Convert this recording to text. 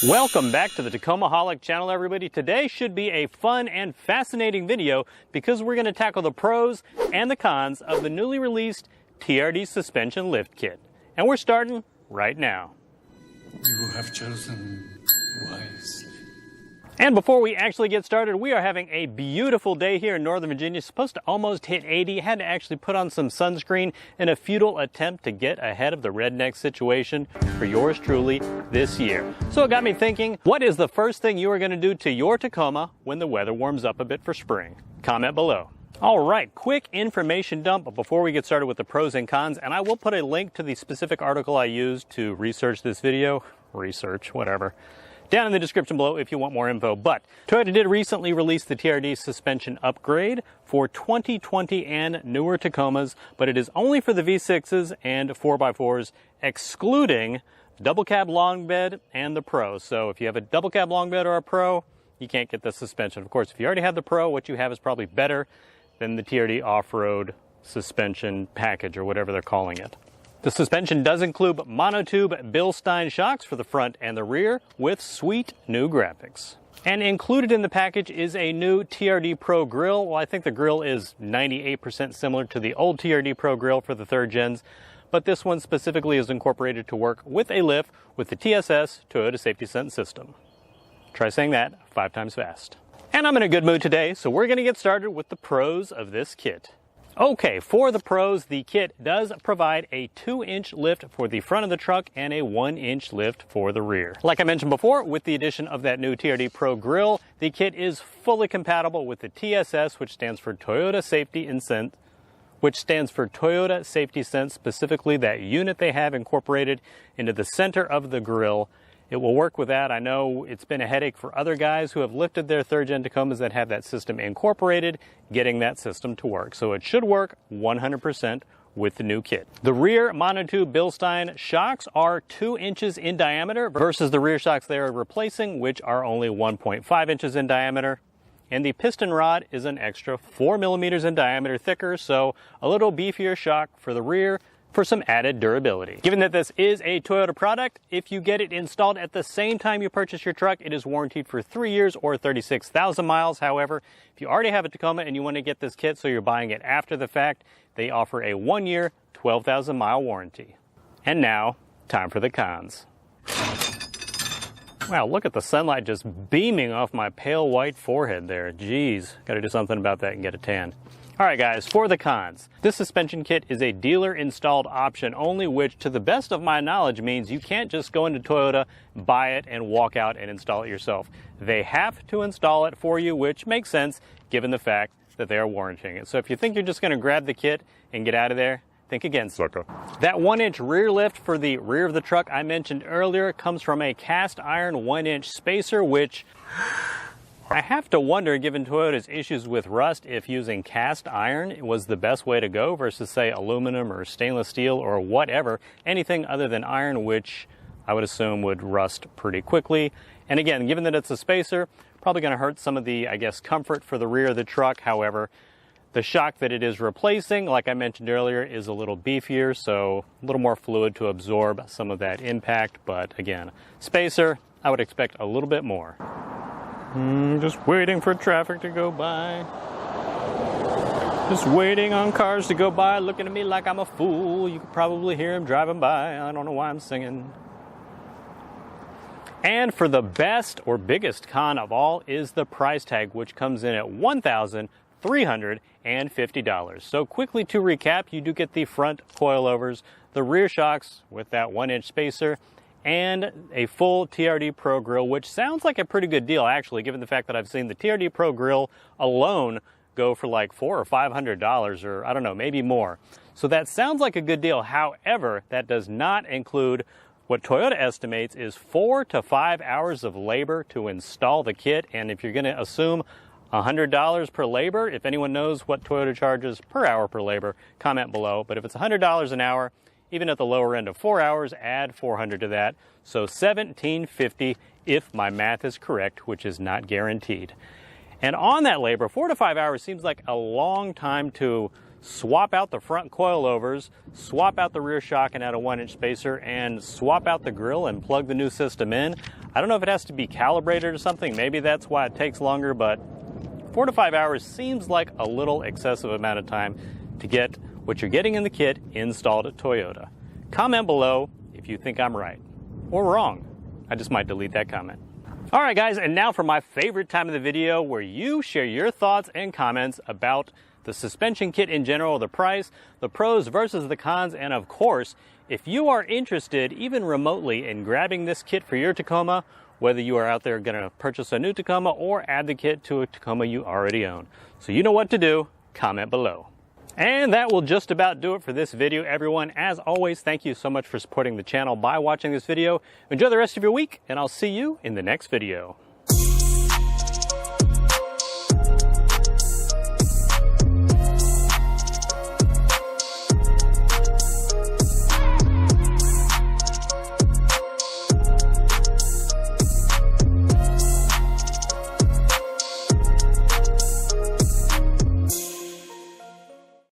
Welcome back to the Tacomaholic channel, everybody. Today should be a fun and fascinating video because we're going to tackle the pros and the cons of the newly released TRD suspension lift kit. And we're starting right now. You have chosen wisely. And before we actually get started, we are having a beautiful day here in Northern Virginia. It's supposed to almost hit 80. Had to actually put on some sunscreen in a futile attempt to get ahead of the redneck situation for yours truly this year. So it got me thinking, what is the first thing you are going to do to your Tacoma when the weather warms up a bit for spring? Comment below. All right, quick information dump before we get started with the pros and cons, and I will put a link to the specific article I used to research this video. Whatever. Down in the description below if you want more info. But Toyota did recently release the TRD suspension upgrade for 2020 and newer Tacomas, but it is only for the V6s and 4x4s, excluding double cab long bed and the Pro. So if you have a double cab long bed or a Pro, you can't get the suspension. Of course, if you already have the Pro, what you have is probably better than the TRD off-road suspension package or whatever they're calling it. The suspension does include monotube Bilstein shocks for the front and the rear with sweet new graphics. And included in the package is a new TRD Pro grille. Well, I think the grille is 98% similar to the old TRD Pro grille for the third gens, but this one specifically is incorporated to work with a lift with the TSS Toyota Safety Sense system. Try saying that 5 times fast. And I'm in a good mood today, so we're going to get started with the pros of this kit. Okay, for the pros, the kit does provide a 2-inch lift for the front of the truck and a 1-inch lift for the rear. Like I mentioned before, with the addition of that new TRD Pro grille, the kit is fully compatible with the TSS, which stands for Toyota Safety Sense, specifically that unit they have incorporated into the center of the grille. It will work with that. I know it's been a headache for other guys who have lifted their third-gen Tacomas that have that system incorporated, getting that system to work. So it should work 100% with the new kit. The rear monotube Bilstein shocks are 2 inches in diameter versus the rear shocks they are replacing, which are only 1.5 inches in diameter. And the piston rod is an extra 4 millimeters in diameter thicker, so a little beefier shock for the rear, for some added durability. Given that this is a Toyota product, if you get it installed at the same time you purchase your truck, it is warranted for 3 years or 36,000 miles. However, if you already have a Tacoma and you want to get this kit so you're buying it after the fact, they offer a 1-year, 12,000 mile warranty. And now, time for the cons. Wow, look at the sunlight just beaming off my pale white forehead there. Jeez, gotta do something about that and get a tan. All right, guys, for the cons. This suspension kit is a dealer-installed option only, which, to the best of my knowledge, means you can't just go into Toyota, buy it, and walk out and install it yourself. They have to install it for you, which makes sense given the fact that they are warranting it. So if you think you're just going to grab the kit and get out of there, think again, sucker. That 1-inch rear lift for the rear of the truck I mentioned earlier comes from a cast iron 1-inch spacer, which I have to wonder, given Toyota's issues with rust, if using cast iron was the best way to go versus, say, aluminum or stainless steel or whatever, anything other than iron, which I would assume would rust pretty quickly. And again, given that it's a spacer, probably going to hurt some of the, I guess, comfort for the rear of the truck. However, the shock that it is replacing, like I mentioned earlier, is a little beefier, so a little more fluid to absorb some of that impact. But again, spacer, I would expect a little bit more. Just waiting for traffic to go by. Just waiting on cars to go by, looking at me like I'm a fool. You could probably hear them driving by. I don't know why I'm singing. And for the best or biggest con of all is the price tag, which comes in at $1,350. So quickly to recap, you do get the front coilovers, the rear shocks with that 1-inch spacer, and a full TRD Pro grille, which sounds like a pretty good deal, actually, given the fact that I've seen the TRD Pro grille alone go for like $400 or $500, or I don't know, maybe more. So that sounds like a good deal. However, that does not include what Toyota estimates is 4 to 5 hours of labor to install the kit. And if you're going to assume $100 per labor, if anyone knows what Toyota charges per hour per labor, comment below. But if it's $100 an hour, even at the lower end of 4 hours, add $400 to that. So $1,750 if my math is correct, which is not guaranteed. And on that labor, 4 to 5 hours seems like a long time to swap out the front coilovers, swap out the rear shock and add a 1-inch spacer, and swap out the grill and plug the new system in. I don't know if it has to be calibrated or something. Maybe that's why it takes longer, but 4 to 5 hours seems like a little excessive amount of time to get what you're getting in the kit installed at Toyota. Comment below if you think I'm right or wrong. I just might delete that comment. All right, guys, and now for my favorite time of the video, where you share your thoughts and comments about the suspension kit in general, the price, the pros versus the cons, and of course, if you are interested even remotely in grabbing this kit for your Tacoma, whether you are out there going to purchase a new Tacoma or add the kit to a Tacoma you already own. So you know what to do, comment below. And that will just about do it for this video, everyone. As always, thank you so much for supporting the channel by watching this video. Enjoy the rest of your week, and I'll see you in the next video.